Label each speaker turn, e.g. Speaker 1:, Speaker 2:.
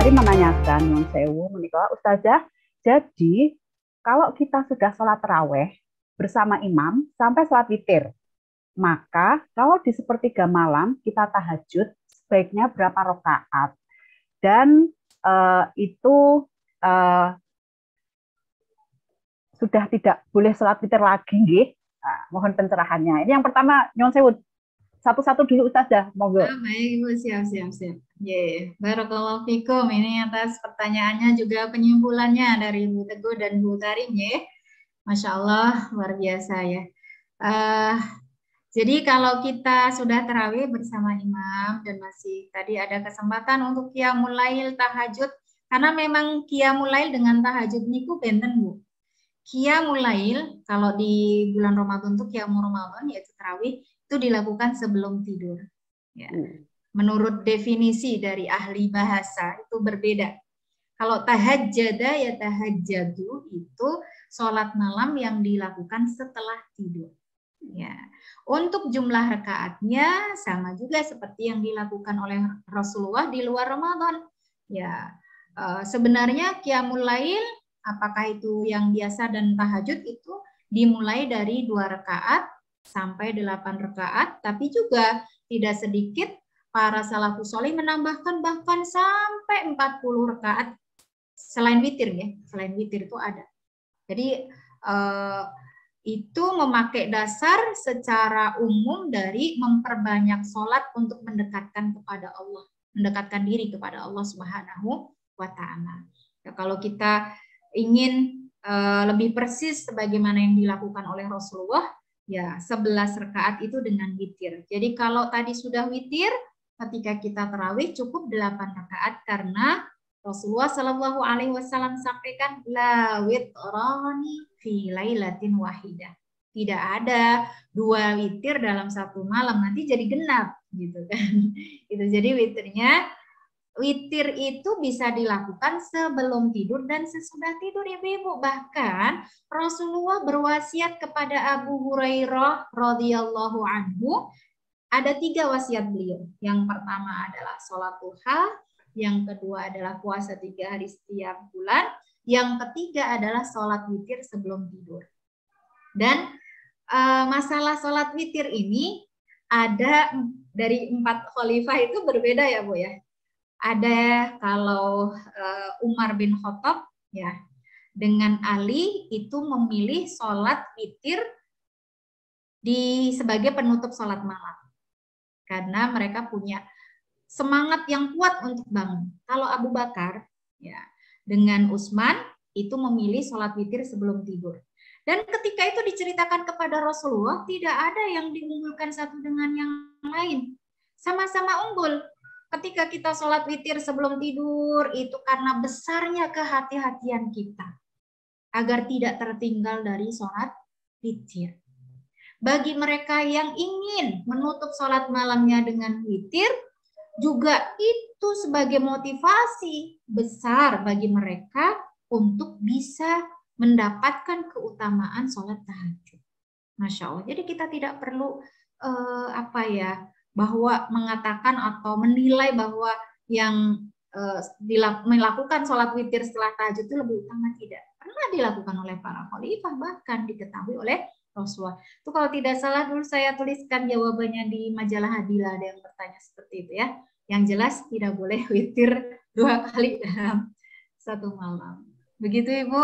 Speaker 1: kembali menanyakan Nyun Sewu menika Ustazah. Jadi kalau kita sudah sholat taraweh bersama imam sampai sholat witir, maka kalau di sepertiga malam kita tahajud sebaiknya berapa rakaat? Dan itu eh, sudah tidak boleh sholat witir lagi, nggih? Nah, mohon pencerahannya. Ini yang pertama, Nyun Sewu. Satu-satu dulu Ustazah, monggo.
Speaker 2: Baik Ibu, siap. Barakallahu fikum. Ini atas pertanyaannya juga penyimpulannya dari Ibu Teguh dan Bu Tarim ya. Masya Allah, luar biasa ya. Eh, jadi kalau kita sudah tarawih bersama imam dan masih tadi ada kesempatan untuk qiyamul lail tahajud, karena memang qiyamul lail dengan tahajud niku benten Bu. Qiyamul lail kalau di bulan Ramadan itu qiyamul Ramadan yaitu tarawih itu dilakukan sebelum tidur. Ya. Menurut definisi dari ahli bahasa itu berbeda. Kalau tahajjada ya tahajjadu itu sholat malam yang dilakukan setelah tidur. Ya. Untuk jumlah rakaatnya sama juga seperti yang dilakukan oleh Rasulullah di luar Ramadan. Ya, sebenarnya qiyamul lail apakah itu yang biasa dan tahajud itu dimulai dari 2 rakaat sampai 8 rakaat, tapi juga tidak sedikit para salafus sholih menambahkan bahkan sampai 40 rakaat selain witir ya, selain witir itu ada. Jadi itu memakai dasar secara umum dari memperbanyak sholat untuk mendekatkan kepada Allah, mendekatkan diri kepada Allah Subhanahu wa Ta'ala. Ya, kalau kita ingin lebih persis sebagaimana yang dilakukan oleh Rasulullah, ya 11 rakaat itu dengan witir. Jadi kalau tadi sudah witir, ketika kita tarawih cukup 8 rakaat karena Rasulullah Shallallahu Alaihi Wasallam sampaikan la witrani fi lailatin wahidah. Tidak ada 2 witir dalam satu malam, nanti jadi genap gitu kan. Itu jadi witir itu bisa dilakukan sebelum tidur dan sesudah tidur ya Ibu. Bahkan Rasulullah berwasiat kepada Abu Hurairah radhiyallahu anhu, ada 3 wasiat beliau. Yang pertama adalah sholat duha, yang kedua adalah puasa 3 hari setiap bulan, yang ketiga adalah sholat witir sebelum tidur. Dan masalah sholat witir ini ada dari 4 khalifah itu berbeda ya Bu ya. Ada kalau Umar bin Khattab ya dengan Ali itu memilih sholat witir sebagai penutup sholat malam karena mereka punya semangat yang kuat untuk bangun. Kalau Abu Bakar ya dengan Utsman itu memilih sholat witir sebelum tidur. Dan ketika itu diceritakan kepada Rasulullah, tidak ada yang diunggulkan satu dengan yang lain. Sama-sama unggul. Ketika kita sholat witir sebelum tidur, itu karena besarnya kehati-hatian kita. Agar tidak tertinggal dari sholat witir. Bagi mereka yang ingin menutup sholat malamnya dengan witir, juga itu sebagai motivasi besar bagi mereka untuk bisa mendapatkan keutamaan sholat tahajud. Masya Allah. Jadi kita tidak perlu bahwa mengatakan atau menilai bahwa yang melakukan sholat witir setelah tahajud itu lebih utama. Tidak. Pernah dilakukan oleh para khalifah, bahkan diketahui oleh Rasulullah. Itu kalau tidak salah dulu saya tuliskan jawabannya di majalah Hadilah, ada yang bertanya seperti itu ya. Yang jelas tidak boleh witir 2 kali dalam satu malam. Begitu Ibu.